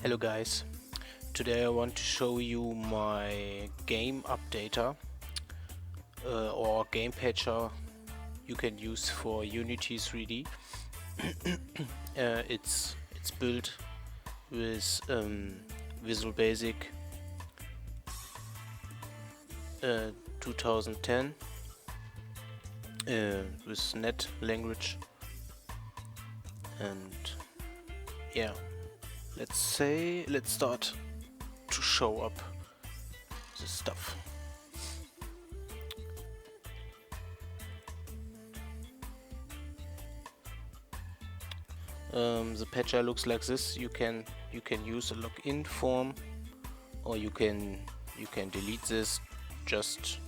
Hello guys, today I want to show you my game updater or game patcher you can use for Unity3D. It's built with Visual Basic 2010 with net language, and yeah, let's start to show up this stuff. The patcher looks like this. You can use a login form, or you can delete this just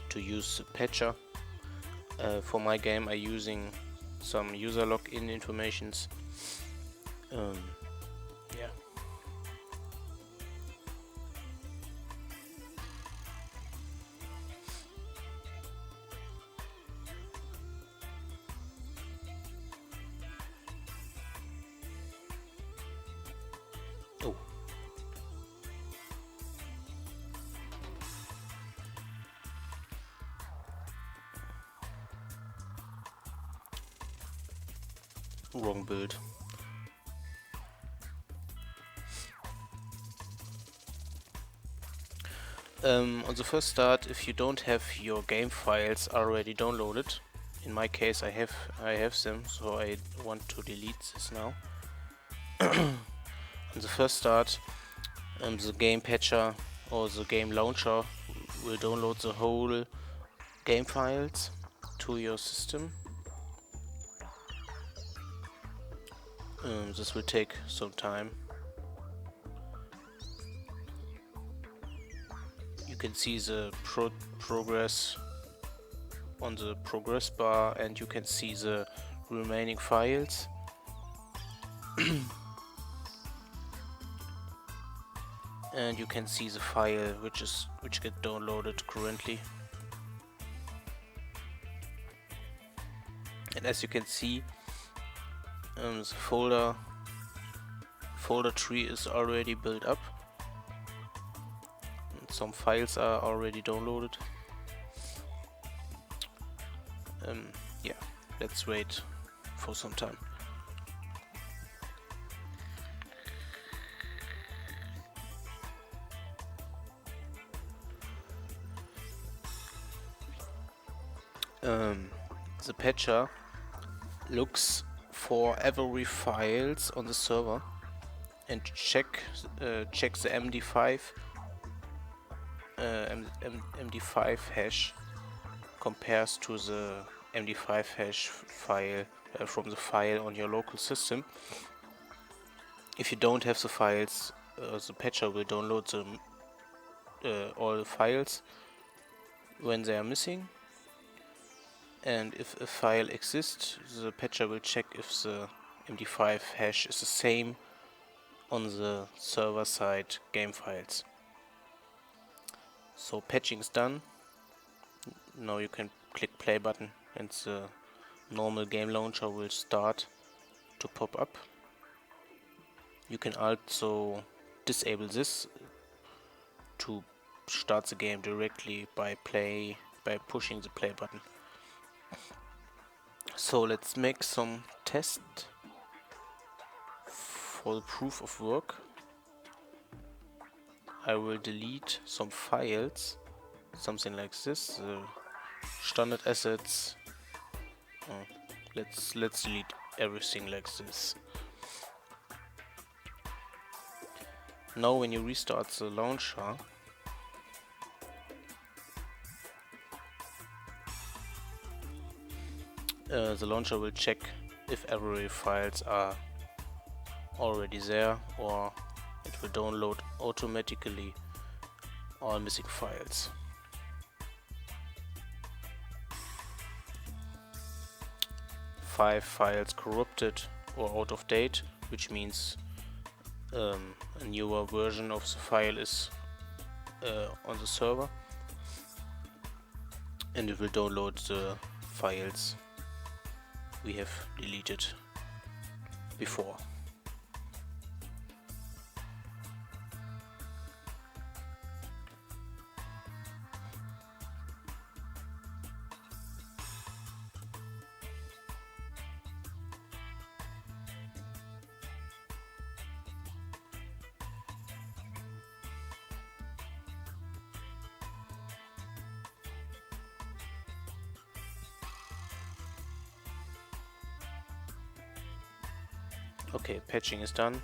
to use the patcher. For my game, I'm using some user login informations. Yeah. Oh. Wrong build. On the first start, if you don't have your game files already downloaded, in my case I have them, so I want to delete this now. On the first start, the game patcher or the game launcher will download the whole game files to your system. This will take some time. You can see the progress on the progress bar, and you can see the remaining files. And you can see the file which get downloaded currently. And as you can see, the folder tree is already built up. And some files are already downloaded. Yeah, let's wait for some time. The patcher looks for every files on the server and checks the MD5 MD5 hash compares to the MD5 hash file from the file on your local system. If you don't have the files, the patcher will download them, all the files when they are missing. And if a file exists, the patcher will check if the MD5 hash is the same on the server side game files. So patching is done. Now you can click play button and the normal game launcher will start to pop up. You can also disable this to start the game directly by pushing the play button. So let's make some tests for the proof of work. I will delete some files, something like this, the standard assets. Let's delete everything like this. Now when you restart the launcher, the launcher will check if every files are already there, or it will download automatically all missing files. Five files corrupted or out of date, which means a newer version of the file is on the server, and it will download the files we have deleted before. Okay, patching is done.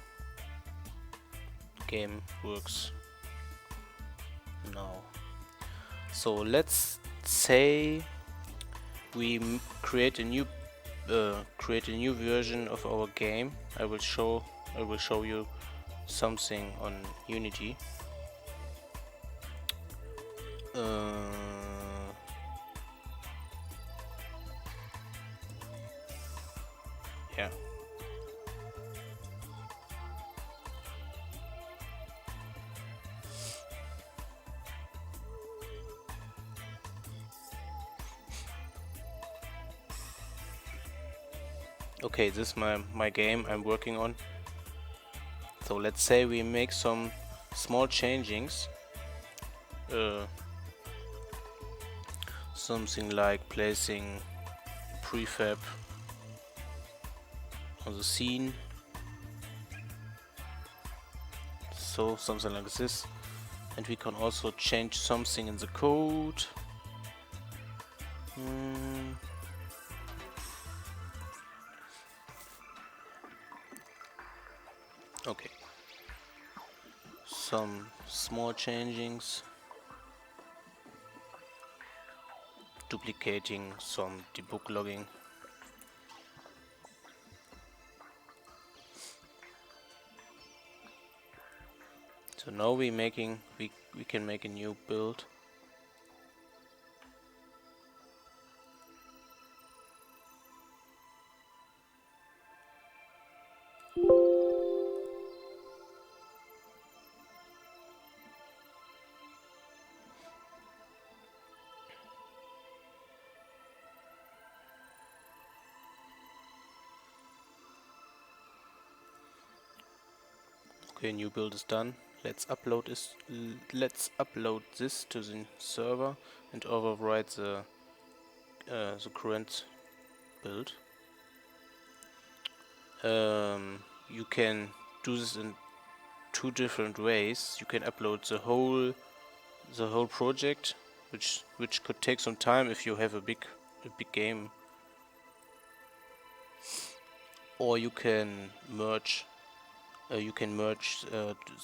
Game works now. So let's say we create a new version of our game. I will show you something on Unity. Yeah. Okay, this is my game I'm working on. So let's say we make some small changings. Something like placing prefab on the scene. So something like this. And we can also change something in the code. Okay. Some small changings. Duplicating some debug logging. So now we can make a new build. Okay, new build is done. Let's upload this to the server and overwrite the current build. You can do this in two different ways. You can upload the whole project, which could take some time if you have a big game, or you can merge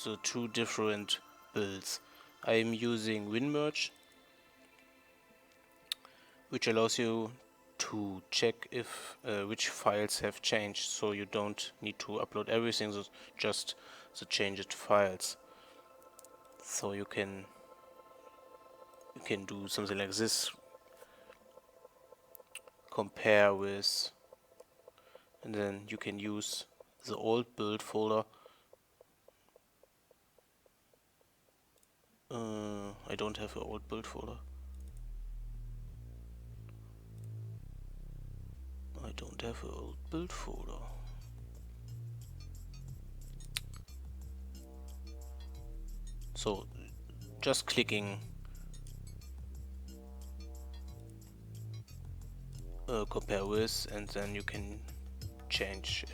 the two different builds. I am using WinMerge, which allows you to check if which files have changed, so you don't need to upload everything, just the changed files. So you can do something like this, compare with, and then you can use the old build folder. I don't have an old build folder. I don't have an old build folder. So just clicking compare with, and then you can change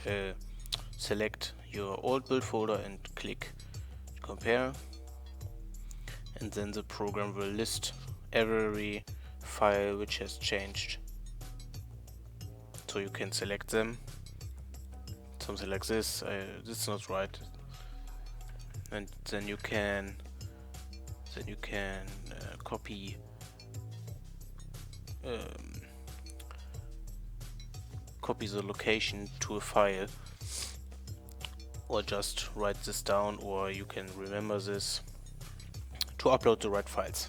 select your old build folder and click compare, and then the program will list every file which has changed, so you can select them. Something like this. This is not right. And then you can copy copy the location to a file, or just write this down, or you can remember this to upload the right files.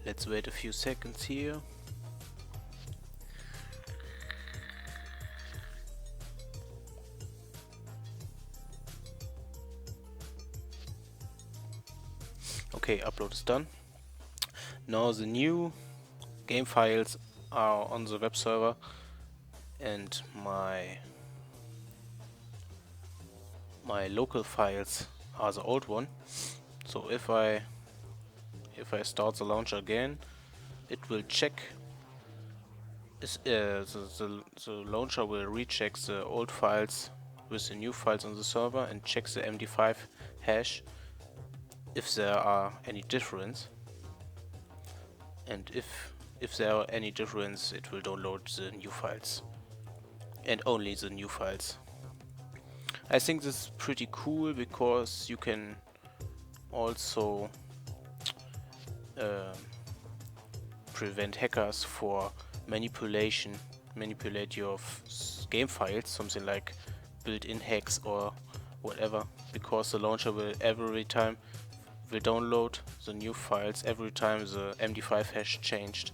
Let's wait a few seconds here. Okay, upload is done. Now the new game files are on the web server, and my local files are the old one. So if I start the launcher again, it will check. The launcher will recheck the old files with the new files on the server and check the MD5 hash if there are any difference, and if there are any difference, it will download the new files, and only the new files. I think this is pretty cool because you can also prevent hackers for manipulate your game files, something like built-in hacks or whatever, because the launcher will download the new files every time the MD5 hash changed.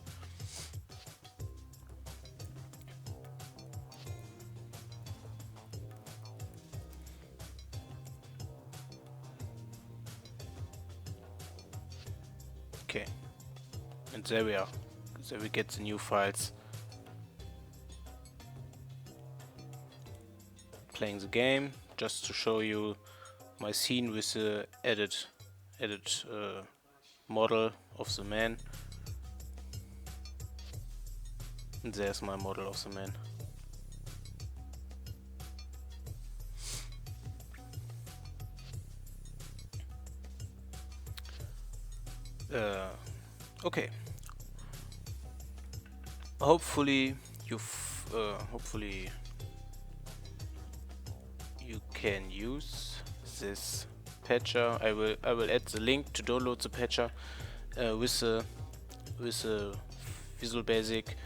Okay, and there we are. There we get the new files. Playing the game just to show you my scene with the added model of the man. And there's my model of the man. Okay. Hopefully you can use this patcher. I will add the link to download the patcher with the Visual Basic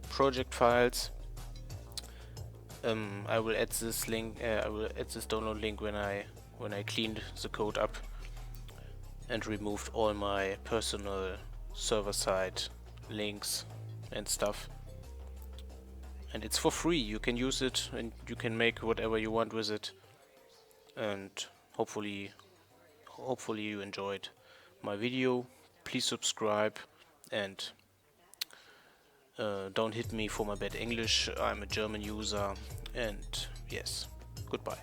project files. I will add this link. I will add this download link when I cleaned the code up and removed all my personal server-side links and stuff. And it's for free. You can use it and you can make whatever you want with it. And hopefully you enjoyed my video. Please subscribe and don't hit me for my bad English. I'm a German user, and yes, goodbye.